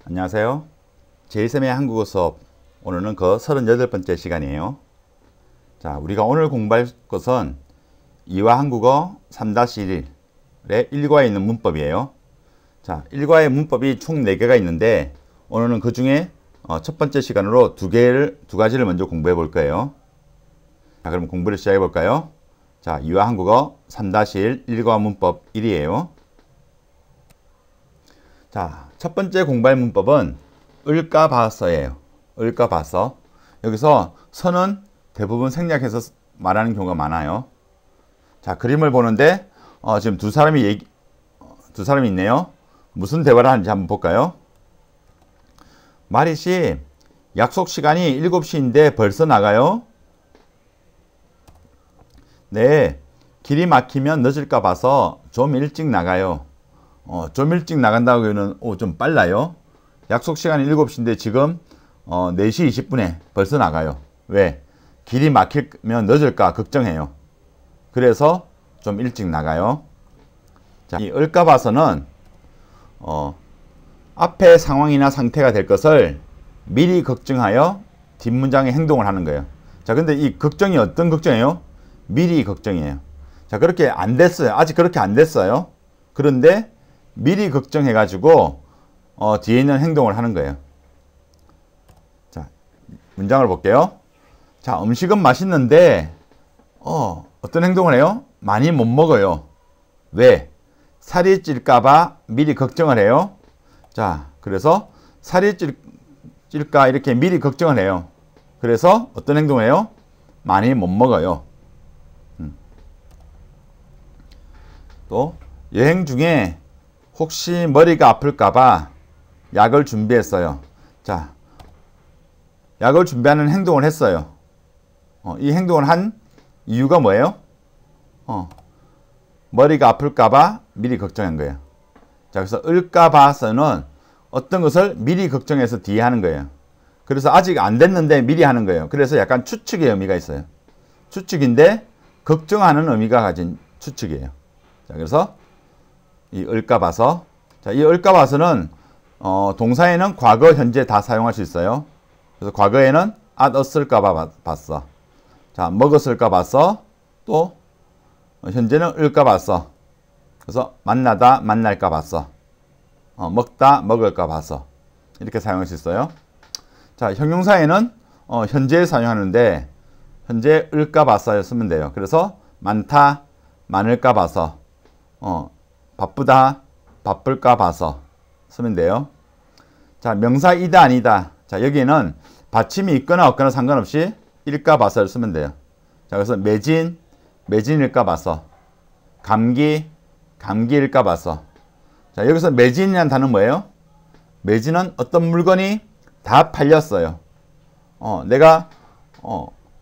안녕하세요. 제2쌤의 한국어 수업, 오늘은 그 38번째 시간이에요. 자, 우리가 오늘 공부할 것은 이화 한국어 3-1의 1과에 있는 문법이에요. 자, 1과의 문법이 총 4개가 있는데 오늘은 그 중에 첫 번째 시간으로 두 가지를 먼저 공부해 볼 거예요. 자, 그럼 공부를 시작해 볼까요? 자, 이화 한국어 3-1 1과 문법 1이에요. 자, 첫 번째 공부할 문법은 을까 봐서예요. 을까 봐서. 여기서 선은 대부분 생략해서 말하는 경우가 많아요. 자, 그림을 보는데 지금 두 사람이 있네요. 무슨 대화를 하는지 한번 볼까요? 마리씨, 약속 시간이 7시인데 벌써 나가요? 네, 길이 막히면 늦을까 봐서 좀 일찍 나가요. 좀 일찍 나간다고 하면 좀 빨라요. 약속 시간이 7시인데 지금 4시 20분에 벌써 나가요. 왜? 길이 막히면 늦을까 걱정해요. 그래서 좀 일찍 나가요. 자, 이 을까 봐서는 앞의 상황이나 상태가 될 것을 미리 걱정하여 뒷문장에 행동을 하는 거예요. 자, 근데 이 걱정이 어떤 걱정이에요? 미리 걱정이에요. 자, 그렇게 안 됐어요. 아직 그렇게 안 됐어요. 그런데 미리 걱정해가지고 뒤에 있는 행동을 하는 거예요. 자, 문장을 볼게요. 자, 음식은 맛있는데 어떤 행동을 해요? 많이 못 먹어요. 왜? 살이 찔까봐 미리 걱정을 해요. 자, 그래서 살이 찔까 이렇게 미리 걱정을 해요. 그래서 어떤 행동을 해요? 많이 못 먹어요. 또 여행 중에 혹시 머리가 아플까봐 약을 준비했어요. 자, 약을 준비하는 행동을 했어요. 이 행동을 한 이유가 뭐예요? 머리가 아플까봐 미리 걱정한 거예요. 자, 그래서 을까봐서는 어떤 것을 미리 걱정해서 뒤에 하는 거예요. 그래서 아직 안 됐는데 미리 하는 거예요. 그래서 약간 추측의 의미가 있어요. 추측인데 걱정하는 의미가 가진 추측이에요. 자, 그래서 이 을까봐서. 자, 이 을까봐서는 동사에는 과거, 현재 다 사용할 수 있어요. 그래서 과거에는 얻었을까봐 봤어. 자, 먹었을까 봤어. 또 현재는 을까 봤어. 그래서 만나다 만날까 봤어. 먹다 먹을까 봤어. 이렇게 사용할 수 있어요. 자, 형용사에는 현재 사용하는데 현재 을까 봤어요 쓰면 돼요. 그래서 많다 많을까 봐서, 바쁘다 바쁠까 봐서 쓰면 돼요. 자, 명사이다 아니다. 자, 여기에는 받침이 있거나 없거나 상관없이 일까 봐서를 쓰면 돼요. 자, 그래서 매진일까 봐서, 감기일까 봐서. 자, 여기서 매진이라는 단어는 뭐예요? 매진은 어떤 물건이 다 팔렸어요. 내가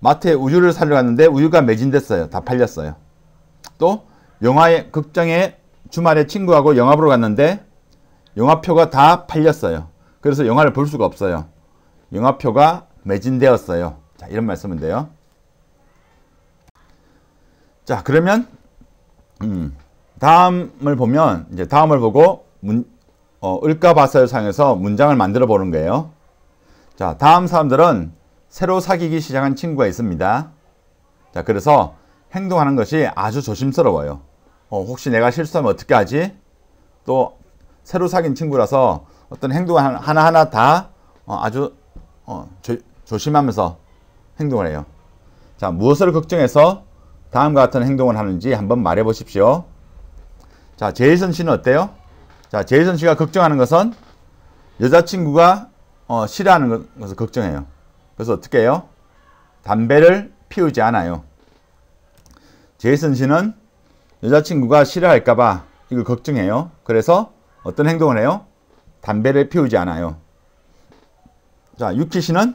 마트에 우유를 사러 갔는데 우유가 매진됐어요. 다 팔렸어요. 또 극장에 주말에 친구하고 영화 보러 갔는데 영화표가 다 팔렸어요. 그래서 영화를 볼 수가 없어요. 영화표가 매진되었어요. 자, 이런 말 쓰면 돼요. 자, 그러면 다음을 보면 이제 다음을 보고 을까 봐서를 사용해서 문장을 만들어 보는 거예요. 자, 다음 사람들은 새로 사귀기 시작한 친구가 있습니다. 자, 그래서 행동하는 것이 아주 조심스러워요. 혹시 내가 실수하면 어떻게 하지? 또 새로 사귄 친구라서 어떤 행동 하나하나 다 아주 조심하면서 행동을 해요. 자, 무엇을 걱정해서 다음과 같은 행동을 하는지 한번 말해 보십시오. 자, 제이슨 씨는 어때요? 자, 제이슨 씨가 걱정하는 것은 여자친구가 싫어하는 것을 걱정해요. 그래서 어떻게 해요? 담배를 피우지 않아요. 제이슨 씨는 여자친구가 싫어할까봐 이걸 걱정해요. 그래서 어떤 행동을 해요? 담배를 피우지 않아요. 자, 유키 씨가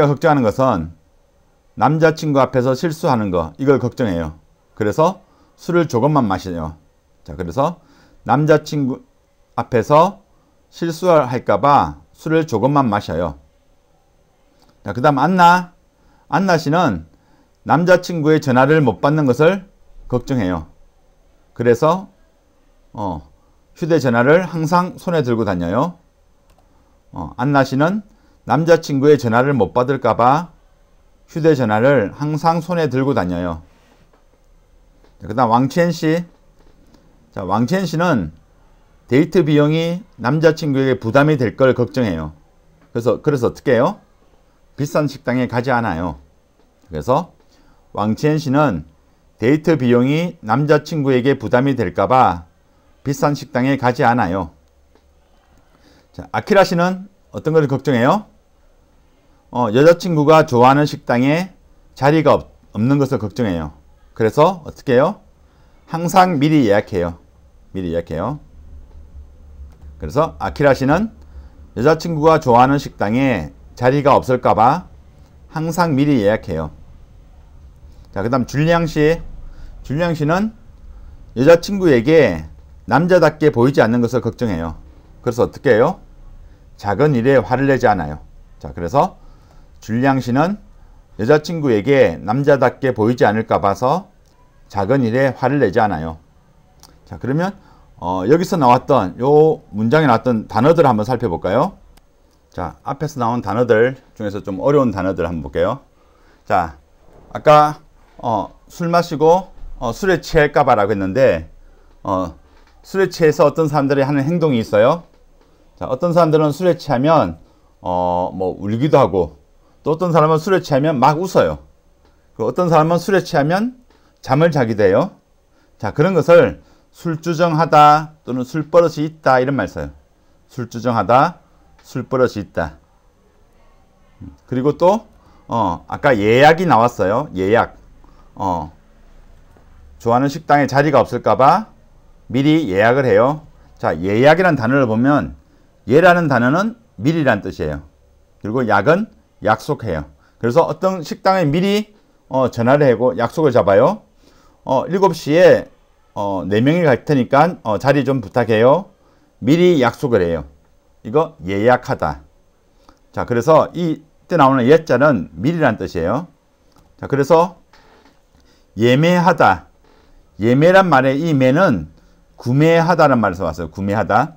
걱정하는 것은 남자친구 앞에서 실수하는 거, 이걸 걱정해요. 그래서 술을 조금만 마셔요. 자, 그래서 남자친구 앞에서 실수할까봐 술을 조금만 마셔요. 자, 그 다음 안나 씨는 남자친구의 전화를 못 받는 것을 걱정해요. 그래서 휴대전화를 항상 손에 들고 다녀요. 안나 씨는 남자친구의 전화를 못 받을까봐 휴대전화를 항상 손에 들고 다녀요. 그 다음 왕첸 씨. 자, 왕첸 씨는 데이트 비용이 남자친구에게 부담이 될 걸 걱정해요. 그래서 어떻게 해요? 비싼 식당에 가지 않아요. 그래서 왕첸 씨는 데이트 비용이 남자친구에게 부담이 될까봐 비싼 식당에 가지 않아요. 자, 아키라 씨는 어떤 걸 걱정해요? 여자친구가 좋아하는 식당에 자리가 없는 것을 걱정해요. 그래서 어떻게 해요? 항상 미리 예약해요. 미리 예약해요. 그래서 아키라 씨는 여자친구가 좋아하는 식당에 자리가 없을까봐 항상 미리 예약해요. 자, 그 다음 줄리앙 씨. 줄리앙 씨는 여자친구에게 남자답게 보이지 않는 것을 걱정해요. 그래서 어떻게 해요? 작은 일에 화를 내지 않아요. 자, 그래서 줄리앙 씨는 여자친구에게 남자답게 보이지 않을까 봐서 작은 일에 화를 내지 않아요. 자, 그러면 여기서 나왔던 요 문장에 나왔던 단어들을 한번 살펴볼까요? 자, 앞에서 나온 단어들 중에서 좀 어려운 단어들 한번 볼게요. 자, 아까 술 마시고 술에 취할까 봐라고 했는데 술에 취해서 어떤 사람들이 하는 행동이 있어요. 자, 어떤 사람들은 술에 취하면 뭐 울기도 하고, 또 어떤 사람은 술에 취하면 막 웃어요. 어떤 사람은 술에 취하면 잠을 자기도 해요. 자, 그런 것을 술주정하다 또는 술버릇이 있다 이런 말 써요. 술주정하다, 술버릇이 있다. 그리고 또 아까 예약이 나왔어요. 예약. 좋아하는 식당에 자리가 없을까봐 미리 예약을 해요. 자, 예약이라는 단어를 보면 예라는 단어는 미리란 뜻이에요. 그리고 약은 약속해요. 그래서 어떤 식당에 미리 전화를 하고 약속을 잡아요. 7시에 4명이 갈 테니까 자리 좀 부탁해요. 미리 약속을 해요. 이거 예약하다. 자, 그래서 이때 나오는 예자는 미리란 뜻이에요. 자, 그래서 예매하다. 예매란 말의 이 매는 구매하다는 말에서 왔어요. 구매하다.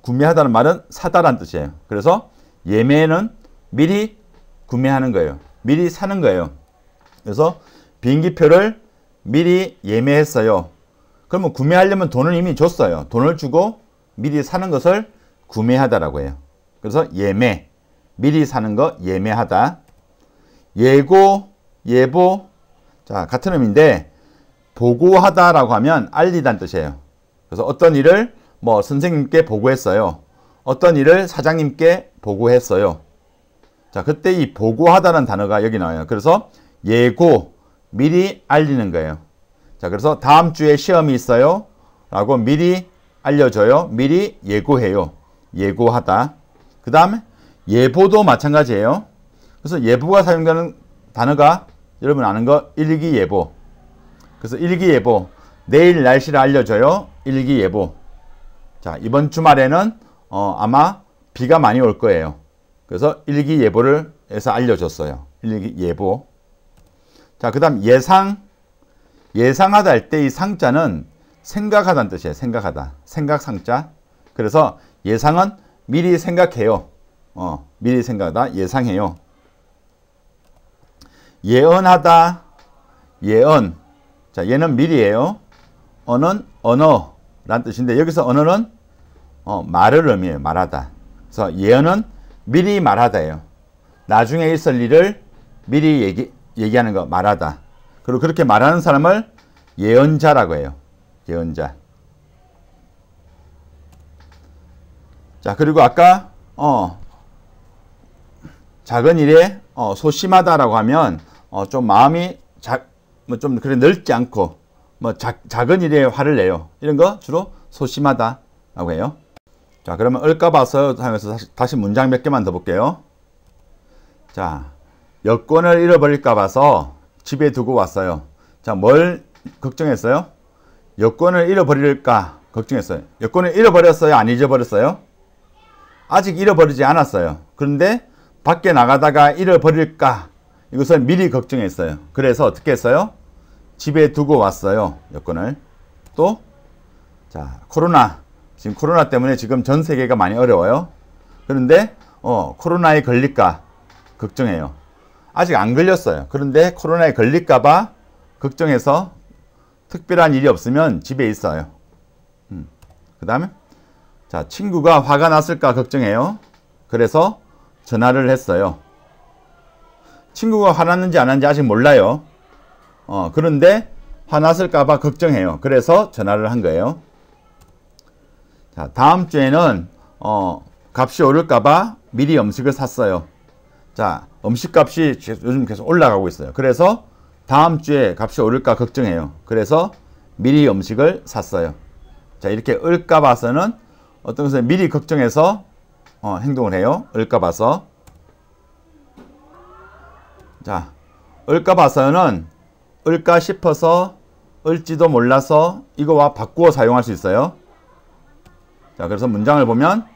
구매하다는 말은 사다란 뜻이에요. 그래서 예매는 미리 구매하는 거예요. 미리 사는 거예요. 그래서 비행기표를 미리 예매했어요. 그러면 구매하려면 돈을 이미 줬어요. 돈을 주고 미리 사는 것을 구매하다라고 해요. 그래서 예매, 미리 사는 거 예매하다. 예고, 예보, 자, 같은 의미인데 보고하다라고 하면 알리다는 뜻이에요. 그래서 어떤 일을 뭐 선생님께 보고했어요. 어떤 일을 사장님께 보고했어요. 자, 그때 이 보고하다는 단어가 여기 나와요. 그래서 예고, 미리 알리는 거예요. 자, 그래서 다음 주에 시험이 있어요 라고 미리 알려줘요. 미리 예고해요. 예고하다. 그 다음에 예보도 마찬가지예요. 그래서 예보가 사용되는 단어가 여러분 아는 거 일기예보. 그래서 일기예보, 내일 날씨를 알려줘요. 일기예보. 자, 이번 주말에는 아마 비가 많이 올 거예요. 그래서 일기예보를 해서 알려줬어요. 일기예보. 자, 그 다음 예상. 예상하다 할 때 이 상자는 생각하다는 뜻이에요. 생각하다. 생각상자. 그래서 예상은 미리 생각해요. 미리 생각하다. 예상해요. 예언하다. 예언. 자, 얘는 미리예요. 언은 언어란 뜻인데 여기서 언어는 말을 의미해요. 말하다. 그래서 예언은 미리 말하다예요. 나중에 있을 일을 미리 얘기하는 거 말하다. 그리고 그렇게 말하는 사람을 예언자라고 해요. 예언자. 자, 그리고 아까 작은 일에 소심하다라고 하면 좀 마음이 좀 그래 넓지 않고 작은 일에 화를 내요. 이런 거 주로 소심하다라고 해요. 자, 그러면 을까봐서 하면서 다시 문장 몇 개만 더 볼게요. 자, 여권을 잃어버릴까 봐서 집에 두고 왔어요. 자, 뭘 걱정했어요? 여권을 잃어버릴까 걱정했어요. 여권을 잃어버렸어요? 안 잊어버렸어요? 아직 잃어버리지 않았어요. 그런데 밖에 나가다가 잃어버릴까? 이것을 미리 걱정했어요. 그래서 어떻게 했어요? 집에 두고 왔어요. 여권을. 또, 자, 코로나. 지금 코로나 때문에 지금 전 세계가 많이 어려워요. 그런데 코로나에 걸릴까 걱정해요. 아직 안 걸렸어요. 그런데 코로나에 걸릴까 봐 걱정해서 특별한 일이 없으면 집에 있어요. 그 다음에 자, 친구가 화가 났을까 걱정해요. 그래서 전화를 했어요. 친구가 화났는지 안 났는지 아직 몰라요. 그런데 화났을까 봐 걱정해요. 그래서 전화를 한 거예요. 자, 다음 주에는 값이 오를까 봐 미리 음식을 샀어요. 자, 음식 값이 요즘 계속 올라가고 있어요. 그래서 다음 주에 값이 오를까 걱정해요. 그래서 미리 음식을 샀어요. 자, 이렇게 을까 봐서는 어떤 것을 미리 걱정해서 행동을 해요. 을까 봐서. 자, 을까 봐서는 을까 싶어서, 을지도 몰라서 이거와 바꾸어 사용할 수 있어요. 자, 그래서 문장을 보면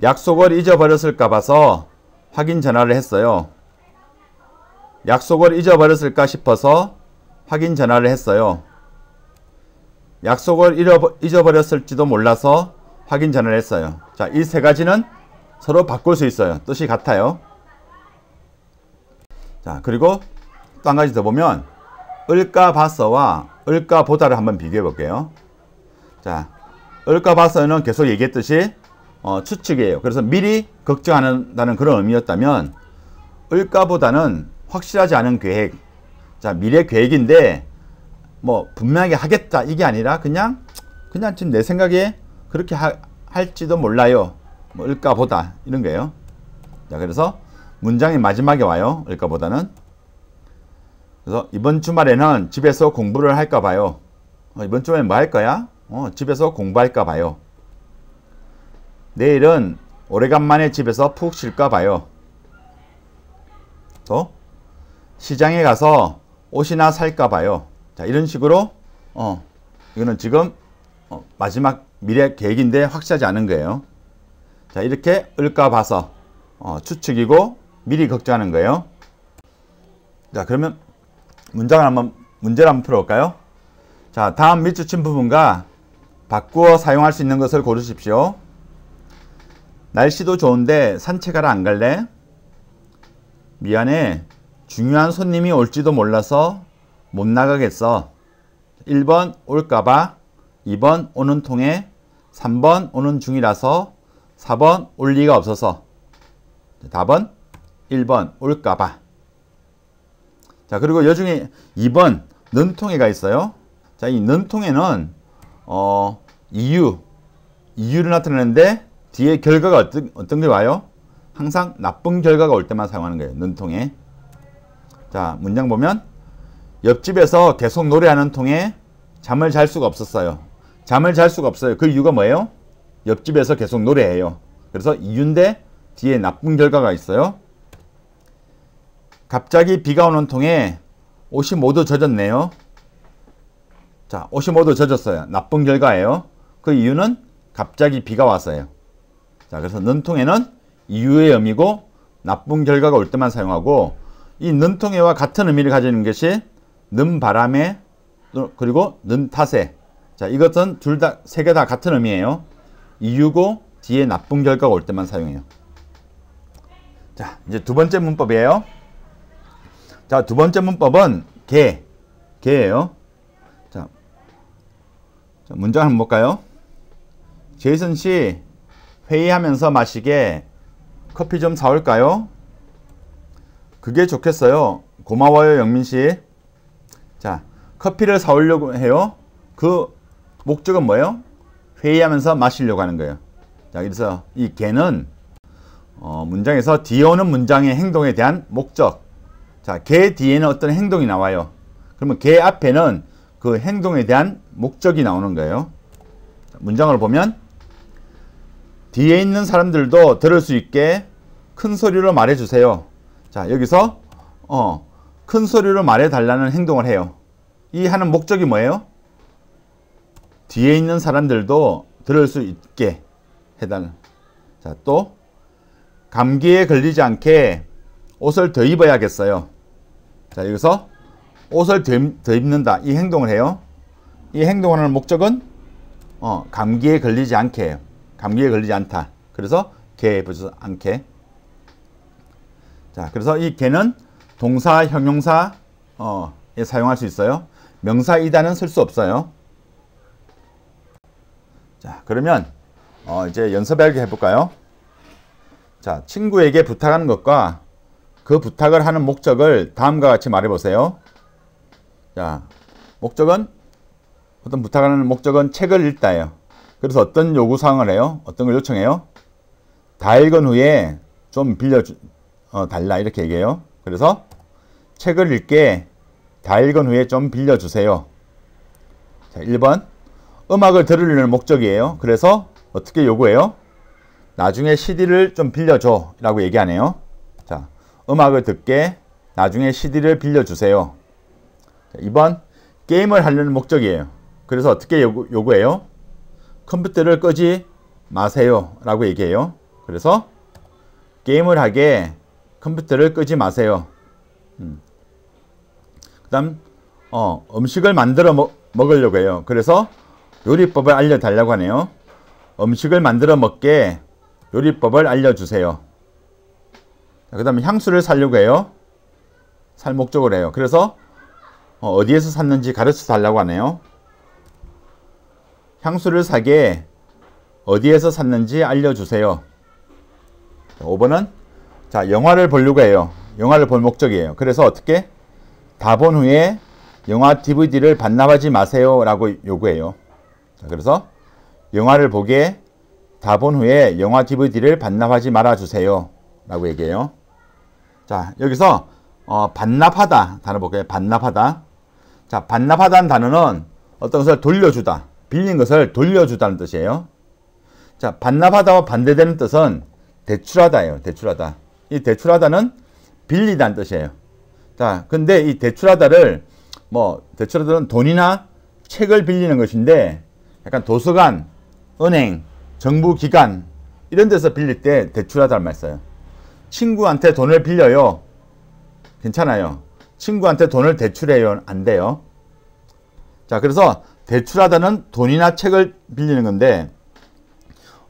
약속을 잊어버렸을까 봐서 확인 전화를 했어요. 약속을 잊어버렸을까 싶어서 확인 전화를 했어요. 약속을 잊어버렸을지도 몰라서 확인 전화를 했어요. 자, 이 세 가지는 서로 바꿀 수 있어요. 뜻이 같아요. 자, 그리고 또 한 가지 더 보면 을까 봐서와 을까 보다를 한번 비교해 볼게요. 자, 을까 봐서는 계속 얘기했듯이 추측이에요. 그래서 미리 걱정한다는 그런 의미였다면 을까 보다는 확실하지 않은 계획. 자, 미래 계획인데 뭐 분명하게 하겠다 이게 아니라 그냥 지금 내 생각에 그렇게 할지도 몰라요. 뭐 을까 보다 이런 거예요. 자, 그래서 문장의 마지막에 와요. 을까 보다는. 그래서 이번 주말에는 집에서 공부를 할까 봐요. 이번 주말에 뭐 할 거야? 집에서 공부할까 봐요. 내일은 오래간만에 집에서 푹 쉴까 봐요. 또 시장에 가서 옷이나 살까 봐요. 자, 이런 식으로 이거는 지금 마지막 미래 계획인데 확실하지 않은 거예요. 자, 이렇게 을까 봐서 추측이고 미리 걱정하는 거예요. 자, 그러면 문제를 한번 풀어볼까요? 자, 다음 밑줄 부분과 바꾸어 사용할 수 있는 것을 고르십시오. 날씨도 좋은데 산책하러 안 갈래? 미안해. 중요한 손님이 올지도 몰라서 못 나가겠어. 1번 올까봐, 2번 오는 통에, 3번 오는 중이라서, 4번 올 리가 없어서. 답은 1번 올까봐. 자, 그리고 여중에 2번 는통에가 있어요. 자, 이 는통에는 이유를 나타내는데 뒤에 결과가 어떤 게 와요? 항상 나쁜 결과가 올 때만 사용하는 거예요. 는통에. 자, 문장 보면 옆집에서 계속 노래하는 통에 잠을 잘 수가 없었어요. 잠을 잘 수가 없어요. 그 이유가 뭐예요? 옆집에서 계속 노래해요. 그래서 이유인데 뒤에 나쁜 결과가 있어요. 갑자기 비가 오는 통에 옷이 모두 젖었네요. 자, 옷이 모두 젖었어요. 나쁜 결과예요. 그 이유는 갑자기 비가 왔어요. 자, 그래서 는통에는 이유의 의미고 나쁜 결과가 올 때만 사용하고, 이 는통에와 같은 의미를 가지는 것이 는바람에 그리고 는탓에. 자, 이것은 둘 다 세 개 다 같은 의미예요. 이유고 뒤에 나쁜 결과가 올 때만 사용해요. 자, 이제 두 번째 문법이에요. 자, 두 번째 문법은 개예요. 자, 문장 한번 볼까요? 제이슨 씨, 회의하면서 마시게 커피 좀 사올까요? 그게 좋겠어요. 고마워요, 영민 씨. 자, 커피를 사오려고 해요. 그 목적은 뭐예요? 회의하면서 마시려고 하는 거예요. 자, 그래서 이 개는 문장에서 뒤에 오는 문장의 행동에 대한 목적. 자, 개 뒤에는 어떤 행동이 나와요. 그러면 개 앞에는 그 행동에 대한 목적이 나오는 거예요. 문장을 보면 뒤에 있는 사람들도 들을 수 있게 큰 소리로 말해주세요. 자, 여기서 큰 소리로 말해달라는 행동을 해요. 이 하는 목적이 뭐예요? 뒤에 있는 사람들도 들을 수 있게 해달라. 자, 또 감기에 걸리지 않게 옷을 더 입어야겠어요. 자, 여기서 옷을 더 입는다. 이 행동을 해요. 이 행동을 하는 목적은 감기에 걸리지 않게요. 감기에 걸리지 않다. 그래서 개 붙여서 않게. 자, 그래서 이 개는 동사, 형용사에 사용할 수 있어요. 명사 이다는 쓸 수 없어요. 자, 그러면 이제 연습하게 해볼까요? 자, 친구에게 부탁하는 것과 그 부탁을 하는 목적을 다음과 같이 말해보세요. 자, 목적은 어떤 부탁하는 목적은 책을 읽다예요. 그래서 어떤 요구사항을 해요? 어떤 걸 요청해요? 다 읽은 후에 좀 달라 이렇게 얘기해요. 그래서 책을 읽게 다 읽은 후에 좀 빌려주세요. 자, 1번 음악을 들으려는 목적이에요. 그래서 어떻게 요구해요? 나중에 CD를 좀 빌려줘 라고 얘기하네요. 자, 음악을 듣게 나중에 CD를 빌려주세요. 자, 2번 게임을 하려는 목적이에요. 그래서 어떻게 요구해요? 컴퓨터를 끄지 마세요 라고 얘기해요. 그래서 게임을 하게 컴퓨터를 끄지 마세요. 그 다음 음식을 만들어 먹으려고 해요. 그래서 요리법을 알려달라고 하네요. 음식을 만들어 먹게 요리법을 알려주세요. 그 다음에 향수를 사려고 해요. 살 목적으로 해요. 그래서 어디에서 샀는지 가르쳐 달라고 하네요. 향수를 사게 어디에서 샀는지 알려주세요. 5번은 자, 영화를 보려고 해요. 영화를 볼 목적이에요. 그래서 어떻게? 다 본 후에 영화 DVD를 반납하지 마세요 라고 요구해요. 자, 그래서 영화를 보게 다 본 후에 영화 DVD를 반납하지 말아주세요 라고 얘기해요. 자, 여기서 반납하다 단어 볼게요. 반납하다. 자, 반납하다는 단어는 어떤 것을 돌려주다, 빌린 것을 돌려주다는 뜻이에요. 자, 반납하다와 반대되는 뜻은 대출하다예요. 대출하다. 이 대출하다는 빌리다는 뜻이에요. 자, 근데 이 대출하다를 대출하다는 돈이나 책을 빌리는 것인데 약간 도서관, 은행, 정부기관 이런 데서 빌릴 때 대출하다를 말 써요. 친구한테 돈을 빌려요. 괜찮아요. 친구한테 돈을 대출해요. 안 돼요. 자, 그래서 대출하다는 돈이나 책을 빌리는 건데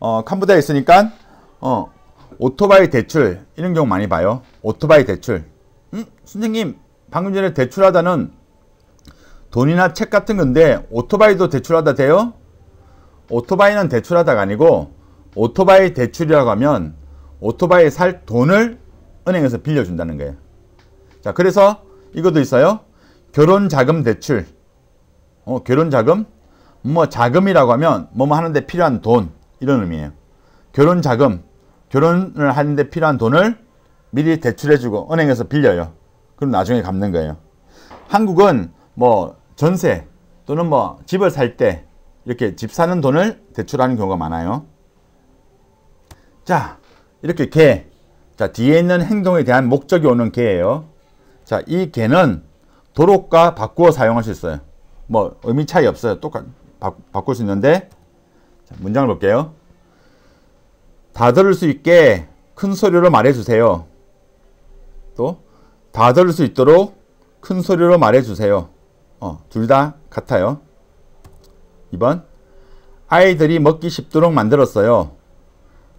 컴퓨터에 있으니까 오토바이 대출 이런 경우 많이 봐요. 오토바이 대출. 선생님 방금 전에 대출하다는 돈이나 책 같은 건데 오토바이도 대출하다 돼요? 오토바이는 대출하다가 아니고 오토바이 대출이라고 하면 오토바이 살 돈을 은행에서 빌려준다는 거예요. 자, 그래서 이것도 있어요. 결혼자금 대출. 결혼자금? 자금이라고 하면 뭐뭐 하는데 필요한 돈 이런 의미예요. 결혼자금. 결혼을 하는데 필요한 돈을 미리 대출해주고 은행에서 빌려요. 그럼 나중에 갚는 거예요. 한국은 전세 또는 집을 살 때 이렇게 집 사는 돈을 대출하는 경우가 많아요. 자, 이렇게 개. 자, 뒤에 있는 행동에 대한 목적이 오는 개예요. 자, 이 개는 도록과 바꾸어 사용할 수 있어요. 의미 차이 없어요. 똑같이 바꿀 수 있는데, 자, 문장을 볼게요. 다 들을 수 있게 큰 소리로 말해주세요. 또, 다 들을 수 있도록 큰 소리로 말해주세요. 둘 다 같아요. 2번. 아이들이 먹기 쉽도록 만들었어요.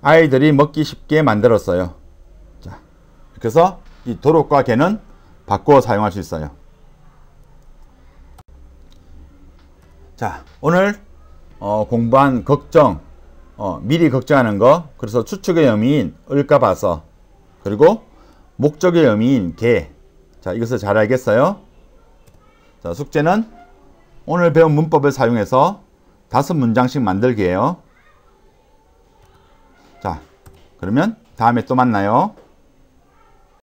아이들이 먹기 쉽게 만들었어요. 자, 그래서 이 도록과 개는 바꾸어 사용할 수 있어요. 자, 오늘 공부한 걱정, 미리 걱정하는 거, 그래서 추측의 의미인 을까 봐서, 그리고 목적의 의미인 개. 자, 이것을 잘 알겠어요? 자, 숙제는 오늘 배운 문법을 사용해서 5문장씩 만들기예요. 자, 그러면 다음에 또 만나요.